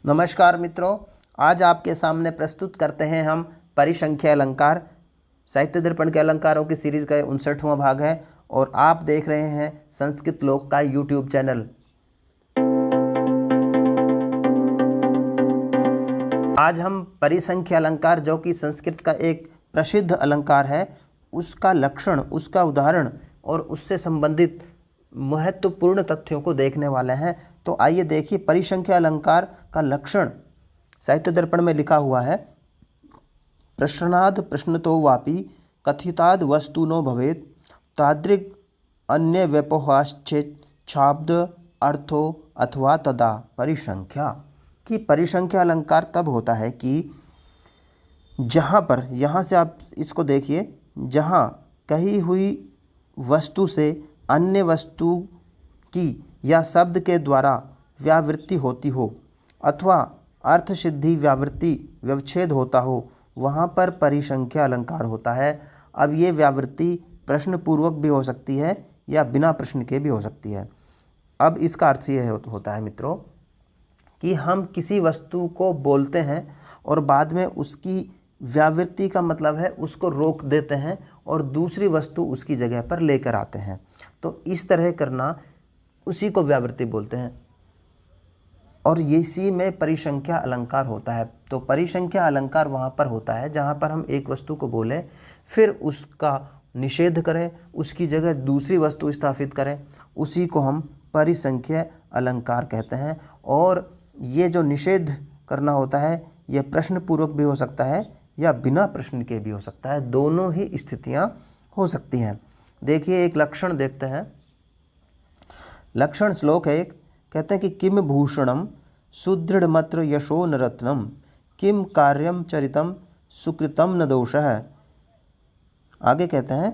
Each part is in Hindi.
नमस्कार मित्रों, आज आपके सामने प्रस्तुत करते हैं हम परिसंख्या अलंकार। साहित्य दर्पण के अलंकारों की सीरीज का 59वां भाग है और आप देख रहे हैं संस्कृत लोक का यूट्यूब चैनल। आज हम परिसंख्या अलंकार, जो कि संस्कृत का एक प्रसिद्ध अलंकार है, उसका लक्षण, उसका उदाहरण और उससे संबंधित महत्वपूर्ण तथ्यों को देखने वाले हैं। तो आइए देखिए, परिसंख्या अलंकार का लक्षण साहित्य दर्पण में लिखा हुआ है। प्रश्नाद प्रश्नतो वापि कथिताद वस्तु नो भवेत तादृक् अन्य व्यपोहाश्चेच्छाब्द अर्थो अथवा तदा परिसंख्या। कि परिसंख्या अलंकार तब होता है कि जहाँ पर, यहाँ से आप इसको देखिए, जहाँ कही हुई वस्तु से अन्य वस्तु की या शब्द के द्वारा व्यावृत्ति होती हो अथवा अर्थ सिद्धि व्यावृत्ति व्यवच्छेद होता हो, वहाँ पर परिसंख्या अलंकार होता है। अब ये व्यावृत्ति प्रश्न पूर्वक भी हो सकती है या बिना प्रश्न के भी हो सकती है। अब इसका अर्थ ये होता है मित्रों कि हम किसी वस्तु को बोलते हैं और बाद में उसकी व्यावृत्ति का मतलब है उसको रोक देते हैं और दूसरी वस्तु उसकी जगह पर लेकर आते हैं। तो इस तरह करना, उसी को व्यावृत्ति बोलते हैं और इसी में परिसंख्या अलंकार होता है। तो परिसंख्या अलंकार वहाँ पर होता है जहाँ पर हम एक वस्तु को बोलें, फिर उसका निषेध करें, उसकी जगह दूसरी वस्तु स्थापित करें, उसी को हम परिसंख्या अलंकार कहते हैं। और ये जो निषेध करना होता है, यह प्रश्न पूर्वक भी हो सकता है या बिना प्रश्न के भी हो सकता है, दोनों ही स्थितियाँ हो सकती हैं। देखिए, एक लक्षण देखते हैं। लक्षण श्लोक है एक, कहते हैं कि किम भूषणम सुदृढ़मत्र यशो न रत्नम किम कार्यम चरितम सुकृतम न दोषः। आगे कहते हैं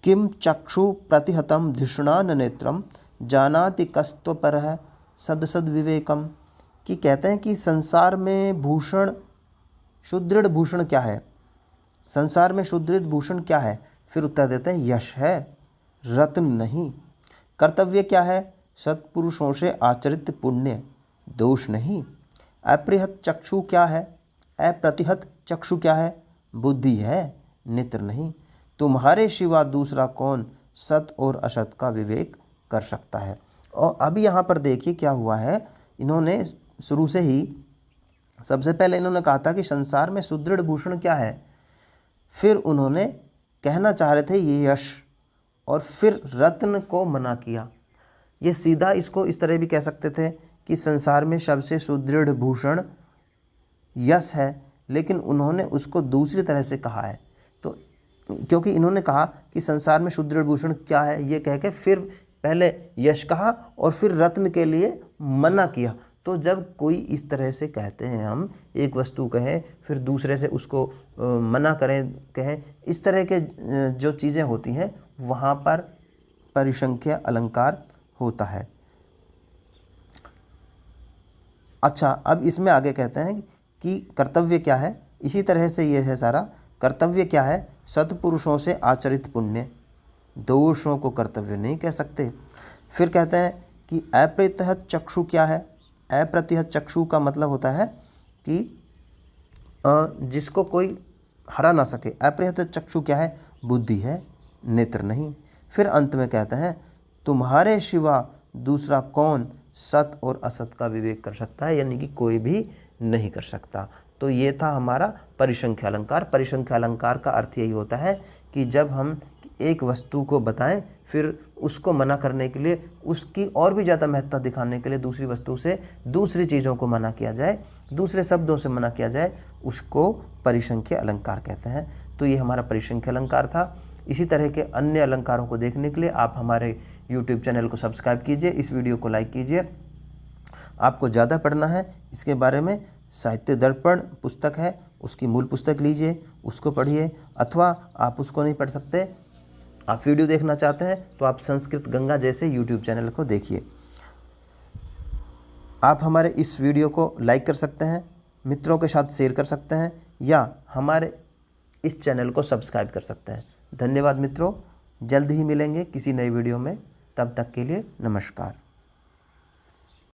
किम चक्षु प्रतिहतम धिषणा न नेत्रम जानाति कस्त्वपरः सदसद विवेकम। कि कहते हैं कि संसार में भूषण, सुदृढ़ भूषण क्या है, संसार में सुदृढ़ भूषण क्या है? फिर उत्तर देते हैं यश है, रत्न नहीं। कर्तव्य क्या है? सत्पुरुषों से आचरित पुण्य, दोष नहीं। अप्रतिहत चक्षु क्या है? अप्रतिहत चक्षु क्या है? बुद्धि है, नेत्र नहीं। तुम्हारे सिवा दूसरा कौन सत और असत का विवेक कर सकता है? और अब यहाँ पर देखिए क्या हुआ है। इन्होंने शुरू से ही सबसे पहले इन्होंने कहा था कि संसार में सुदृढ़ भूषण क्या है, फिर उन्होंने कहना चाह रहे थे ये यश, और फिर रत्न को मना किया। ये सीधा इसको इस तरह भी कह सकते थे कि संसार में सबसे सुदृढ़ भूषण यश है, लेकिन उन्होंने उसको दूसरी तरह से कहा है। तो क्योंकि इन्होंने कहा कि संसार में सुदृढ़ भूषण क्या है, ये कह के फिर पहले यश कहा और फिर रत्न के लिए मना किया। तो जब कोई इस तरह से कहते हैं, हम एक वस्तु कहें फिर दूसरे से उसको मना कहें, इस तरह के जो चीज़ें होती हैं, वहाँ पर परिसंख्या अलंकार होता है। अच्छा, अब इसमें आगे कहते हैं कि कर्तव्य क्या है। इसी तरह से ये है सारा। कर्तव्य क्या है? सत्पुरुषों से आचरित पुण्य, दोषों को कर्तव्य नहीं कह सकते। फिर कहते हैं कि अप्रतिहत चक्षु क्या है? अप्रतिहत चक्षु का मतलब होता है कि जिसको कोई हरा ना सके। अप्रतिहत चक्षु क्या है? बुद्धि है, नेत्र नहीं। फिर अंत में कहते हैं तुम्हारे सिवा दूसरा कौन सत और असत का विवेक कर सकता है, यानी कि कोई भी नहीं कर सकता। तो ये था हमारा परिसंख्या अलंकार। परिसंख्या अलंकार का अर्थ यही होता है कि जब हम एक वस्तु को बताएं, फिर उसको मना करने के लिए, उसकी और भी ज़्यादा महत्ता दिखाने के लिए दूसरी वस्तु से दूसरी चीज़ों को मना किया जाए, दूसरे शब्दों से मना किया जाए, उसको परिसंख्या अलंकार कहते हैं। तो ये हमारा परिसंख्या अलंकार था। इसी तरह के अन्य अलंकारों को देखने के लिए आप हमारे यूट्यूब चैनल को सब्सक्राइब कीजिए, इस वीडियो को लाइक कीजिए। आपको ज़्यादा पढ़ना है इसके बारे में, साहित्य दर्पण पुस्तक है, उसकी मूल पुस्तक लीजिए, उसको पढ़िए। अथवा आप उसको नहीं पढ़ सकते, आप वीडियो देखना चाहते हैं, तो आप संस्कृत गंगा जैसे यूट्यूब चैनल को देखिए। आप हमारे इस वीडियो को लाइक कर सकते हैं, मित्रों के साथ शेयर कर सकते हैं, या हमारे इस चैनल को सब्सक्राइब कर सकते हैं। धन्यवाद मित्रों, जल्द ही मिलेंगे किसी नई वीडियो में। तब तक के लिए नमस्कार।